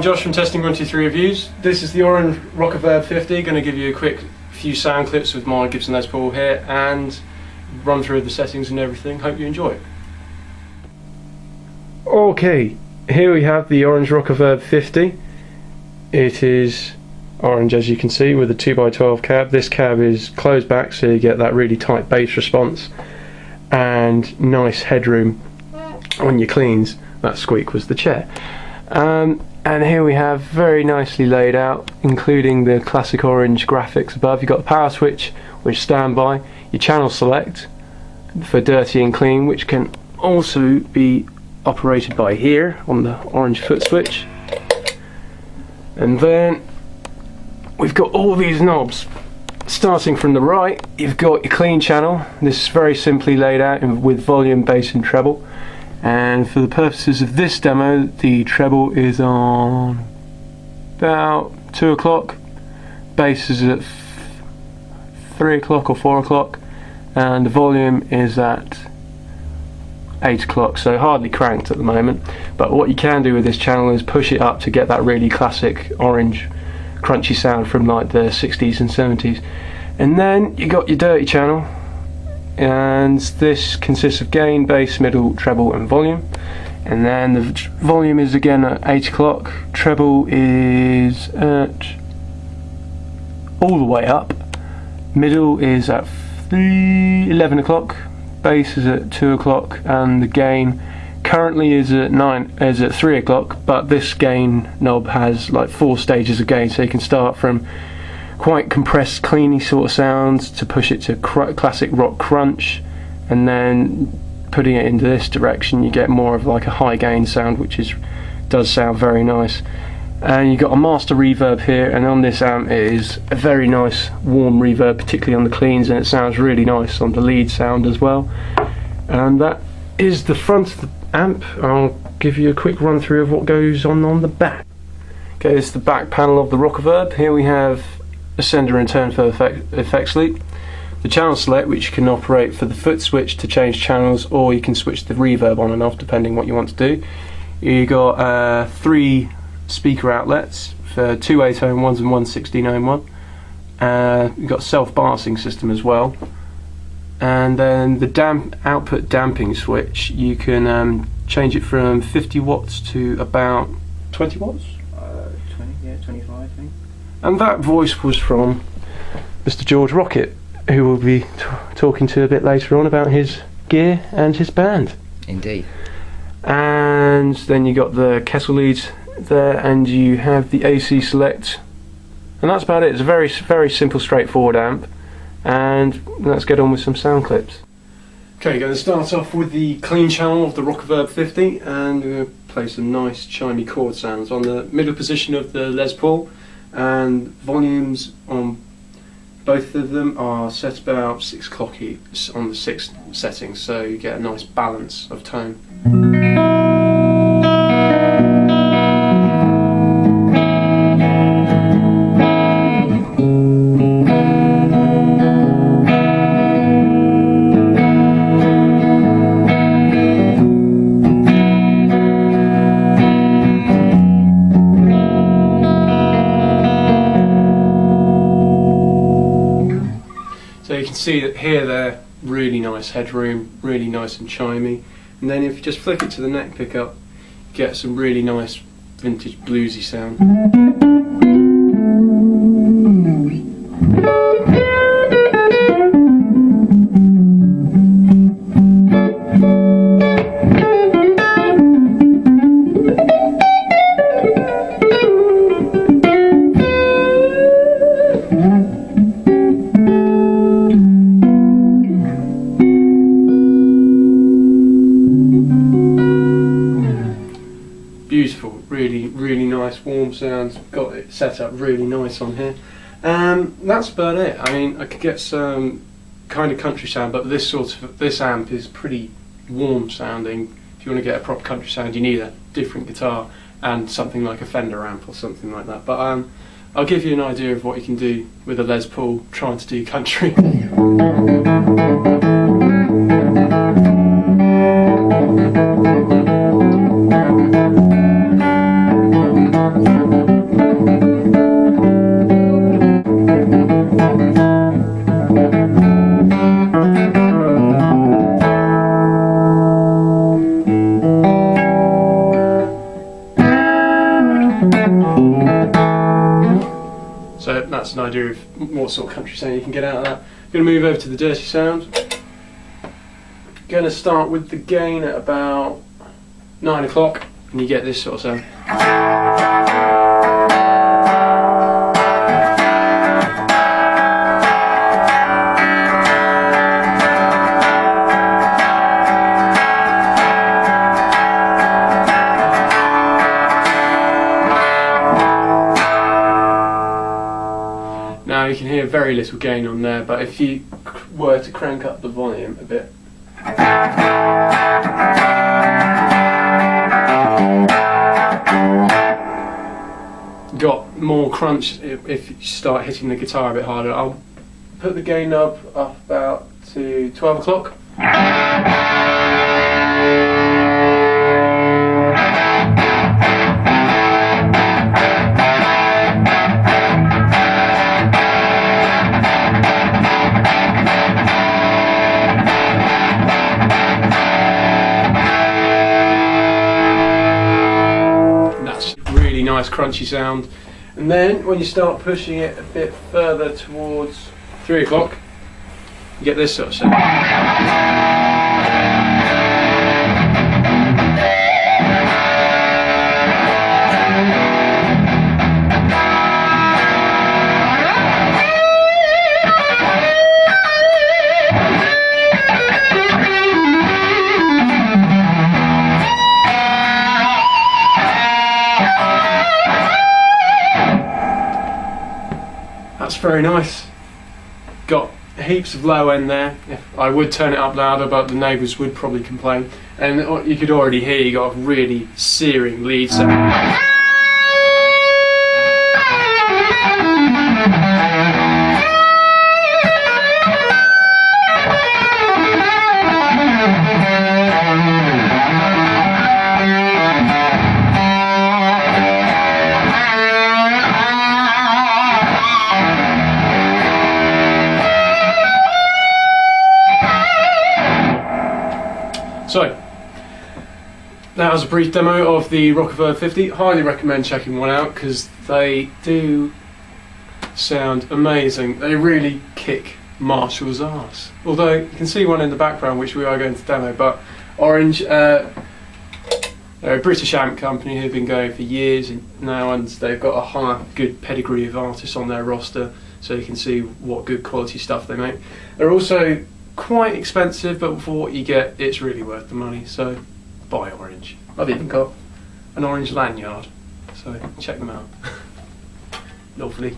I'm Josh from Testing 123 Reviews. This is the Orange Rockerverb 50. Going to give you a quick few sound clips with my Gibson Les Paul here and run through the settings and everything. Hope you enjoy it. Okay, here we have the Orange Rockerverb 50. It is orange, as you can see, with a 2x12 cab. This cab is closed back, so you get that really tight bass response and nice headroom on your cleans. That squeak was the chair. And here we have very nicely laid out, including the classic orange graphics above. You've got the power switch, which standby, your channel select for dirty and clean, which can also be operated by here on the orange foot switch. And then we've got all these knobs. Starting from the right, you've got your clean channel. This is very simply laid out with volume, bass and treble. And for the purposes of this demo, the treble is on about 2 o'clock, bass is at 3 o'clock or 4 o'clock, and the volume is at 8 o'clock, so hardly cranked at the moment. But what you can do with this channel is push it up to get that really classic orange crunchy sound from like the 60s and 70s. And then you got your dirty channel, and this consists of gain, bass, middle, treble and volume. And then the volume is again at 8 o'clock, treble is at all the way up, middle is at 11 o'clock, bass is at 2 o'clock, and the gain currently is at 3 o'clock, but this gain knob has like 4 stages of gain, so you can start from quite compressed, cleany sort of sounds to push it to classic rock crunch, and then putting it into this direction you get more of like a high gain sound, which does sound very nice. And you've got a master reverb here, and on this amp it is a very nice warm reverb, particularly on the cleans, and it sounds really nice on the lead sound as well. And that is the front of the amp. I'll give you a quick run through of what goes on the back. Okay, this is the back panel of the Rockerverb. Here we have a sender and turn for effects loop, the channel select, which you can operate for the foot switch to change channels, or you can switch the reverb on and off depending what you want to do. You got 3 speaker outlets for 2 8-ohm ones and 1 16-ohm one. You've got self-bassing system as well, and then the output damping switch, you can change it from 50 watts to about 20 watts? 25 I think. And that voice was from Mr. George Rocket, who we'll be talking to a bit later on about his gear and his band. Indeed. And then you got the Kessel leads there, and you have the AC select, and that's about it. It's a very, very simple, straightforward amp, and let's get on with some sound clips. Okay, going to start off with the clean channel of the Rockerverb 50, and we're going to play some nice chimey chord sounds on the middle position of the Les Paul, and volumes on both of them are set about 6 o'clock on the 6th setting, so you get a nice balance of tone. So you can see that here they're really nice headroom, really nice and chimey, and then if you just flick it to the neck pickup, you get some really nice vintage bluesy sound. Beautiful, really nice warm sounds, got it set up really nice on here. That's about it. I mean, I could get some kind of country sound, but this amp is pretty warm sounding. If you want to get a proper country sound, you need a different guitar and something like a Fender amp or something like that. But I'll give you an idea of what you can do with a Les Paul trying to do country. that's an idea of what sort of country sound you can get out of that. Going to move over to the dirty sound. Going to start with the gain at about 9 o'clock, and you get this sort of sound. Now you can hear very little gain on there, but if you were to crank up the volume a bit, got more crunch if you start hitting the guitar a bit harder. I'll put the gain knob up about to 12 o'clock. Nice crunchy sound, and then when you start pushing it a bit further towards 3 o'clock, you get this sort of sound. That's very nice. Got heaps of low end there. I would turn it up louder, but the neighbours would probably complain. And you could already hear you got a really searing lead sound. So, that was a brief demo of the Rockerverb 50. Highly recommend checking one out because they do sound amazing. They really kick Marshall's ass. Although you can see one in the background which we are going to demo, but Orange, they're a British amp company who've been going for years now, and they've got a good pedigree of artists on their roster, so you can see what good quality stuff they make. They're also quite expensive, but for what you get, it's really worth the money, so buy Orange. I've even got an Orange lanyard, so check them out. Lovely.